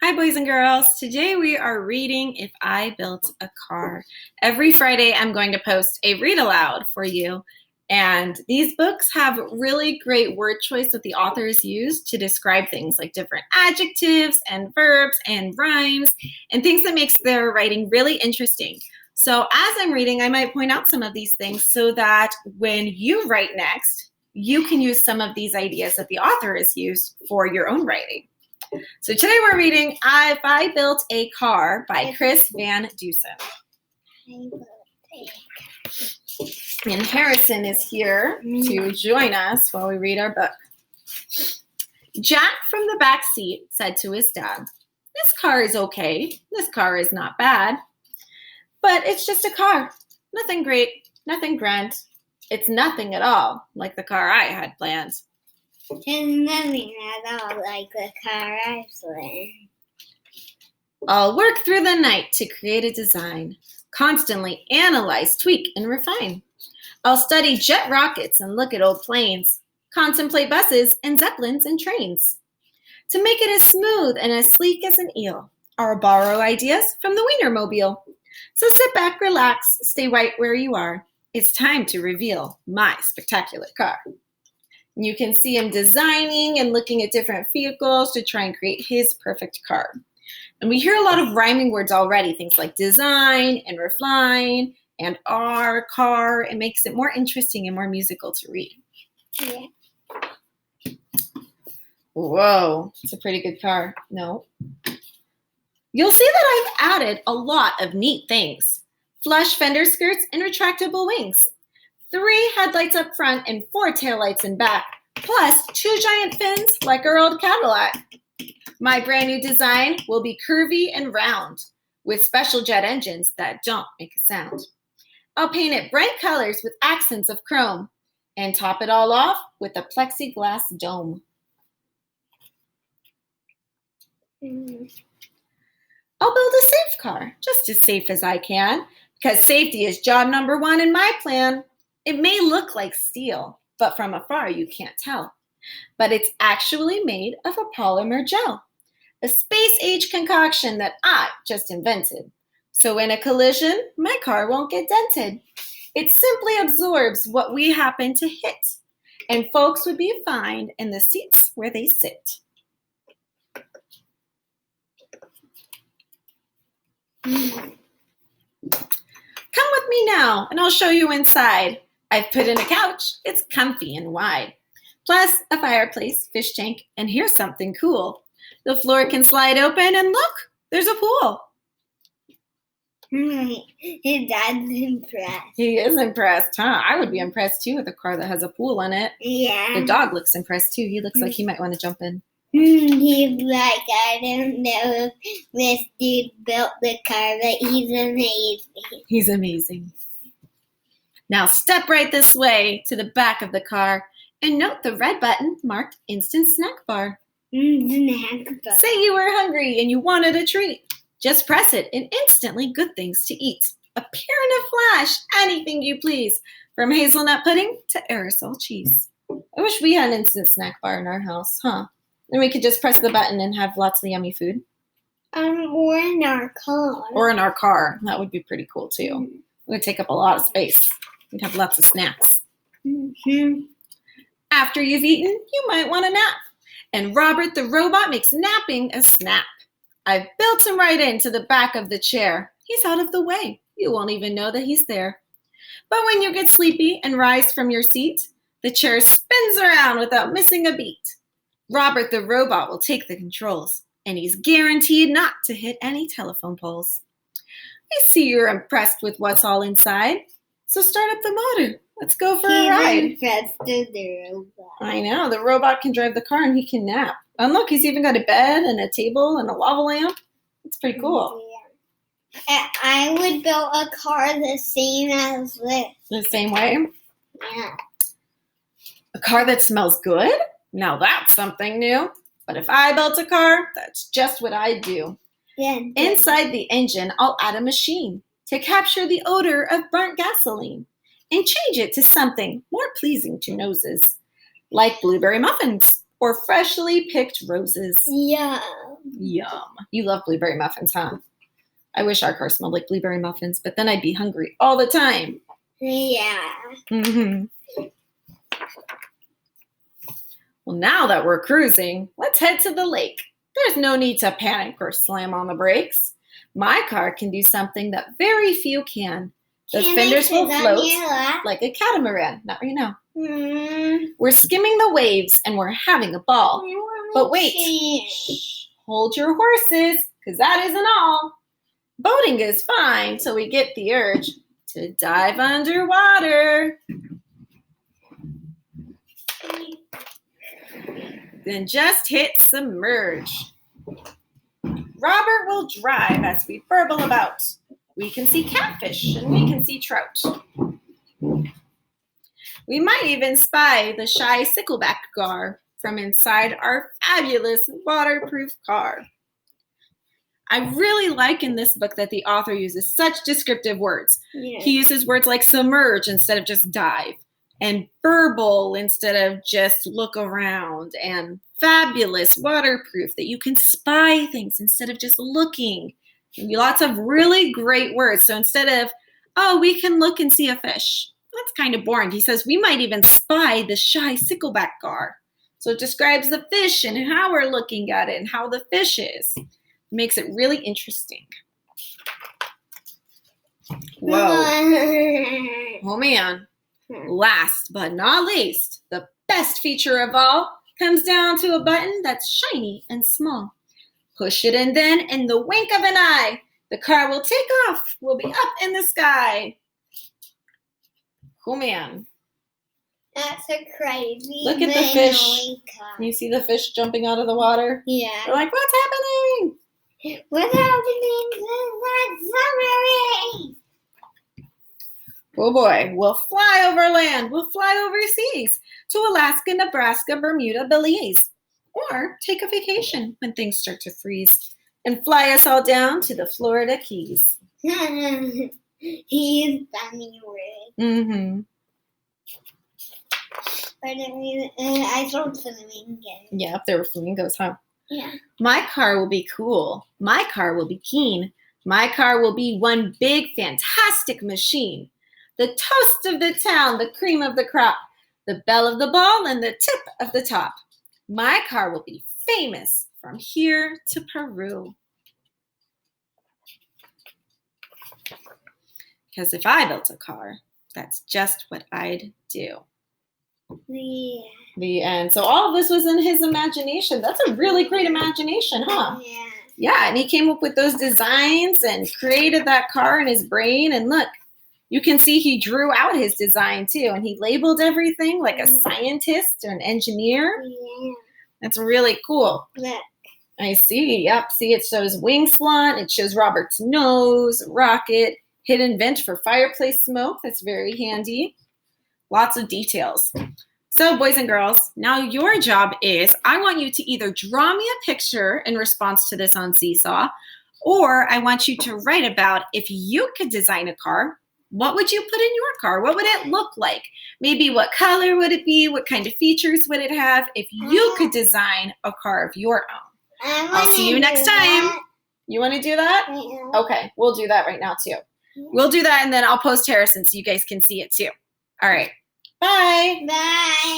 Hi, boys and girls. Today we are reading If I Built a Car. Every Friday, I'm going to post a read aloud for you. And these books have really great word choice that the authors use to describe things like different adjectives and verbs and rhymes and things that makes their writing really interesting. So as I'm reading, I might point out some of these things so that when you write next, you can use some of these ideas that the author has used for your own writing. So today we're reading If I Built a Car by Chris Van Dusen. And Harrison is here to join us while we read our book. Jack from the back seat said to his dad, "This car is okay. This car is not bad. But it's just a car. Nothing great, nothing grand. It's nothing at all like the car I had planned." It's nothing at all like the car I planned. "I'll work through the night to create a design, constantly analyze, tweak, and refine. I'll study jet rockets and look at old planes, contemplate buses and zeppelins and trains, to make it as smooth and as sleek as an eel. I'll borrow ideas from the Wienermobile. So sit back, relax, stay right where you are. It's time to reveal my spectacular car." And you can see him designing and looking at different vehicles to try and create his perfect car. And we hear a lot of rhyming words already, things like design and refine and car. It makes it more interesting and more musical to read. Yeah. Whoa, it's a pretty good car. No. You'll see that I've added a lot of neat things. Flush fender skirts and retractable wings. 3 headlights up front and 4 taillights in back, plus 2 giant fins like our old Cadillac. My brand new design will be curvy and round, with special jet engines that don't make a sound. I'll paint it bright colors with accents of chrome, and top it all off with a plexiglass dome. I'll build a safe car, just as safe as I can, because safety is job number 1 in my plan. It may look like steel, but from afar you can't tell. But it's actually made of a polymer gel, a space-age concoction that I just invented. So in a collision, my car won't get dented. It simply absorbs what we happen to hit, and folks would be fine in the seats where they sit. Come with me now, and I'll show you inside. I've put in a couch. It's comfy and wide. Plus a fireplace, fish tank, and here's something cool. The floor can slide open, and look, there's a pool. His dad's impressed. He is impressed, huh? I would be impressed too with a car that has a pool in it. Yeah. The dog looks impressed too. He looks like he might want to jump in. He's like, I don't know if this dude built the car, but he's amazing. He's amazing. Now step right this way to the back of the car and note the red button marked Instant Snack Bar. Snack bar. Say you were hungry and you wanted a treat. Just press it and instantly good things to eat. Appear in a flash, anything you please, from hazelnut pudding to aerosol cheese. I wish we had an instant snack bar in our house, huh? And we could just press the button and have lots of yummy food. Or in our car. Or in our car. That would be pretty cool too. It would take up a lot of space. We'd have lots of snacks. After you've eaten, you might want a nap. And Robert the robot makes napping a snap. I've built him right into the back of the chair. He's out of the way. You won't even know that he's there. But when you get sleepy and rise from your seat, the chair spins around without missing a beat. Robert the robot will take the controls, and he's guaranteed not to hit any telephone poles. I see you're impressed with what's all inside. So start up the motor. Let's go for a ride. Impressed with the robot. I know. The robot can drive the car and he can nap. And look, he's even got a bed and a table and a lava lamp. It's pretty cool. Yeah. I would build a car the same as this. The same way. Yeah. A car that smells good? Now that's something new. But if I built a car, that's just what I'd do. Yeah. Inside the engine, I'll add a machine to capture the odor of burnt gasoline and change it to something more pleasing to noses, like blueberry muffins or freshly picked roses. Yeah. Yum. You love blueberry muffins, huh? I wish our car smelled like blueberry muffins, but then I'd be hungry all the time. Yeah. Mm-hmm. Well, now that we're cruising, let's head to the lake. There's no need to panic or slam on the brakes. My car can do something that very few can. The Can I fenders sit will on float your lap? like a catamaran. Not right now. Mm. We're skimming the waves and we're having a ball. But wait. Shh. Hold your horses, because that isn't all. Boating is fine till we get the urge to dive underwater. Then just hit submerge. Robert will drive as we burble about. We can see catfish and we can see trout. We might even spy the shy sickleback gar from inside our fabulous waterproof car. I really like in this book that the author uses such descriptive words. Yeah. He uses words like submerge instead of just dive, and burble instead of just look around, and fabulous, waterproof, that you can spy things instead of just looking. Lots of really great words. So instead of, oh, we can look and see a fish, that's kind of boring. He says we might even spy the shy sickleback gar. So it describes the fish and how we're looking at it and how the fish is. Makes it really interesting. Whoa. Oh man. Last but not least, the best feature of all comes down to a button that's shiny and small. Push it and then, in the wink of an eye, the car will take off. We'll be up in the sky. Oh man. That's a crazy. Look at the fish. Can you see the fish jumping out of the water? Yeah. They're like, what's happening? What's happening to that submarine? Oh boy, we'll fly over land, we'll fly overseas to Alaska, Nebraska, Bermuda, Belize. Or take a vacation when things start to freeze and fly us all down to the Florida Keys. He's funny word. Mm-hmm. But I saw flamingos. Yeah, if there were flamingos, huh? Yeah. My car will be cool. My car will be keen. My car will be one big, fantastic machine. The toast of the town, the cream of the crop, the belle of the ball, and the tip of the top. My car will be famous from here to Peru. Because if I built a car, that's just what I'd do. Yeah. The end. So all of this was in his imagination. That's a really great imagination, huh? Yeah. Yeah, and he came up with those designs and created that car in his brain. And look, you can see he drew out his design too. And he labeled everything like a scientist or an engineer. Yeah. That's really cool. Look. I see. Yep. See, it shows wing slant. It shows Robert's nose, rocket, hidden vent for fireplace smoke. That's very handy. Lots of details. So, boys and girls, now your job is, I want you to either draw me a picture in response to this on Seesaw, or I want you to write about if you could design a car, what would you put in your car? What would it look like? Maybe what color would it be? What kind of features would it have if you could design a car of your own? I'll see you next time. You want to do that? Yeah. Okay, we'll do that right now too. We'll do that and then I'll post Harrison so you guys can see it too. All right. Bye. Bye.